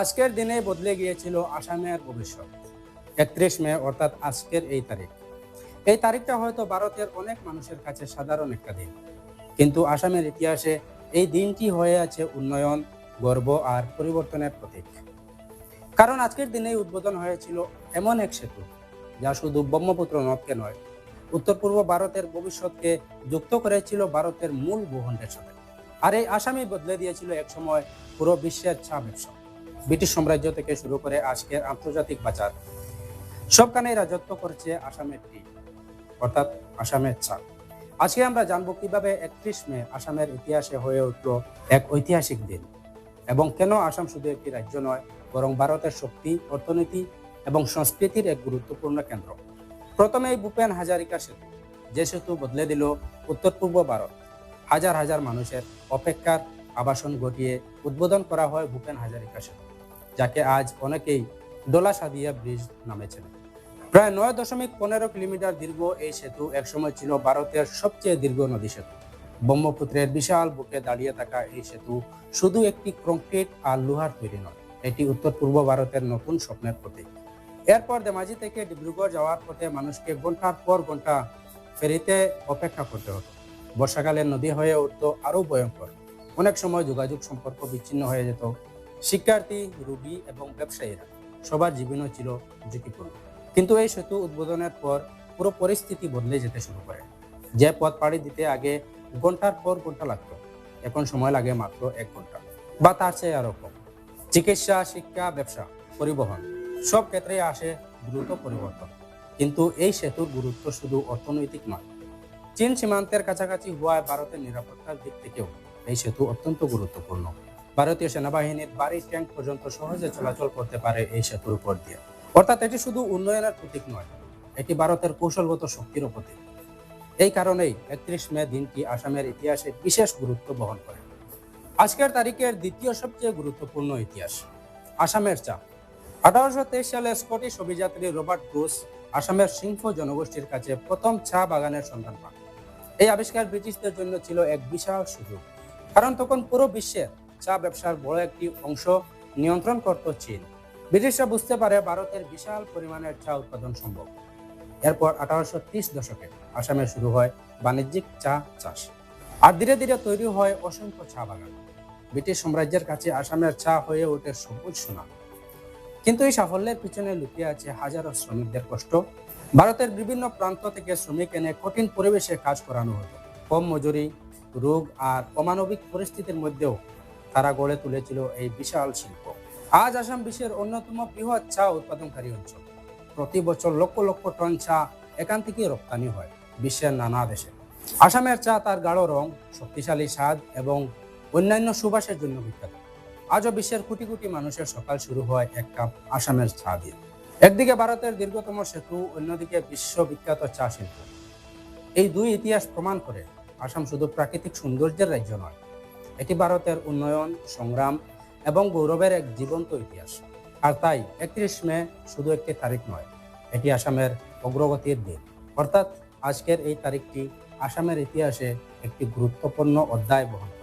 আজকের দিনে বদলে গিয়েছিল আসামের ভবিষ্যৎ। 31 মে অর্থাৎ আজকের এই তারিখ। এই তারিখটা হয়তো ভারতের অনেক মানুষের কাছে সাধারণ একটা দিন, কিন্তু আসামের ইতিহাসে এই দিনটি হয়ে আছে উন্নয়ন, গর্ব আর পরিবর্তনের প্রতীক। কারণ আজকের দিনেই উদ্বোধন হয়েছিল এমন এক সেতু, যা শুধু ব্রহ্মপুত্র নদকে নয়, উত্তর পূর্ব ভারতের ভবিষ্যৎকে যুক্ত করেছিল ভারতের মূল ভূখণ্ডের সাথে। আর এই আসামই বদলে দিয়েছিল একসময় পুরো বিশ্বের চা ব্যবসা। ব্রিটিশ সাম্রাজ্য থেকে শুরু করে আজকের আন্তর্জাতিক বাজার, সবখানেই রাজত্ব করছে আসামের টি, অর্থাৎ আসামের চা। আজকে আমরা জানবো কিভাবে 31 মে আসামের ইতিহাসে হয়ে উঠল এক ঐতিহাসিক দিন, এবং কেন আসাম শুধু একটি রাজ্য নয়, বরং ভারতের শক্তি, অর্থনীতি এবং সংস্কৃতির এক গুরুত্বপূর্ণ কেন্দ্র। প্রথমে এই ভূপেন হাজারিকা সেতু, যে সেতু বদলে দিল উত্তর পূর্ব ভারত। হাজার হাজার মানুষের অপেক্ষার আবাসন ঘটিয়ে উদ্বোধন করা হয় ভূপেন হাজারিকা সেতু, যাকে আজ অনেকেই ডোলা সাদিয়া ব্রিজ নামে চেনে। প্রায় 9.15 কিলোমিটার দীর্ঘ এই সেতু একসময় ছিল ভারতের সবচেয়ে দীর্ঘ নদী সেতু। ব্রহ্মপুত্রের বিশাল বুকে দাঁড়িয়ে থাকা এই সেতু শুধু একটি কংক্রিট আর লোহার তৈরি নয়, এটি উত্তর পূর্ব ভারতের নতুন স্বপ্নের প্রতীক। এরপর ধেমাজি থেকে ডিব্রুগড় যাওয়ার পথে মানুষকে ঘন্টার পর ঘন্টা ফেরিতে অপেক্ষা করতে হতো। বর্ষাকালে নদী হয়ে উঠত আরো ভয়ঙ্কর। অনেক সময় যোগাযোগ সম্পর্ক বিচ্ছিন্ন হয়ে যেত। শিক্ষার্থী, রোগী এবং ব্যবসায়ীরা সবার জীবনও ছিল ঝুঁকিপূর্ণ। কিন্তু এই সেতু উদ্বোধনের পর পুরো পরিস্থিতি বদলে যেতে শুরু করে। যে পথ পাড়ি দিতে আগে ঘন্টার পর ঘন্টা লাগতো, এখন সময় লাগে মাত্র 1 ঘন্টা বা তার চেয়ে আরো কম। চিকিৎসা, শিক্ষা, ব্যবসা, পরিবহন সব ক্ষেত্রে আসে দ্রুত পরিবর্তন। কিন্তু এই সেতুর গুরুত্ব শুধু অর্থনৈতিক নয়। চীন সীমান্তের কাছাকাছি হওয়ায় ভারতের নিরাপত্তার দিক থেকেও এই সেতু অত্যন্ত গুরুত্বপূর্ণ। ভারতীয় সেনাবাহিনীর ভারী ট্যাঙ্ক পর্যন্ত সহজে চলাচল করতে পারে এই সেতুর উপর দিয়ে। অর্থাৎ এটি শুধু উন্নয়নের প্রতীক নয়, এটি ভারতের কৌশলগত শক্তিরও প্রতীক। এই কারণেই 31 মে দিনটি আসামের ইতিহাসে বিশেষ গুরুত্ব বহন করে। আজকের তারিখের দ্বিতীয় সবচেয়ে গুরুত্বপূর্ণ ইতিহাস, আসামের চা। 1823 সালে স্কটিশ অভিযাত্রী রবার্ট ব্রুস আসামের সিংহ জনগোষ্ঠীর কাছে প্রথম চা বাগানের সন্ধান পান। এই আবিষ্কার ব্রিটিশদের জন্য ছিল এক বিশাল সুযোগ, কারণ তখন পুরো বিশ্বের চা ব্যবসার বড় একটি অংশ নিয়ন্ত্রণ করত চীন। ব্রিটিশরা বুঝতে পারে ভারতের বিশাল পরিমাণের চা উৎপাদন সম্ভব। এরপর 1830 দশকে আসামে শুরু হয় বাণিজ্যিক চা চাষ, আর ধীরে ধীরে তৈরি হয় অসংখ্য চা বাগান। ব্রিটিশ সাম্রাজ্যের কাছে আসামের চা হয়ে ওঠে সবুজ সোনা। কিন্তু এই সাফল্যের পিছনে লুকিয়ে আছে হাজারো শ্রমিকদের কষ্ট। ভারতের বিভিন্ন প্রান্ত থেকে শ্রমিক এনে কঠিন পরিবেশে কাজ করানো হতো। কম মজুরি, রোগ আর অমানবিক পরিস্থিতির মধ্যেও তারা গড়ে তুলেছিল এই বিশাল শিল্প। আজ আসাম বিশ্বের অন্যতম বৃহৎ চা উৎপাদনকারী অঞ্চল। প্রতি বছর লক্ষ লক্ষ টন চা এখান থেকে রপ্তানি হয় বিশ্বের নানা দেশে। আসামের চা তার গাঢ় রং, শক্তিশালী স্বাদ এবং অন্যান্য সুবাসের জন্য বিখ্যাত। আজও বিশ্বের কোটি কোটি মানুষের সকাল শুরু হয় এক কাপ আসামের চা দিয়ে। একদিকে ভারতের দীর্ঘতম সেতু, অন্যদিকে বিশ্ববিখ্যাত চা শিল্প। এই দুই ইতিহাস প্রমাণ করে আসাম শুধু প্রাকৃতিক সৌন্দর্যের রাজ্য নয়, এটি ভারতের উন্নয়ন, সংগ্রাম এবং গৌরবের এক জীবন্ত ইতিহাস। আর তাই 31 মে শুধু একটি তারিখ নয়, এটি আসামের অগ্রগতির দিন। অর্থাৎ আজকের এই তারিখটি আসামের ইতিহাসে একটি গুরুত্বপূর্ণ অধ্যায় বহন করে।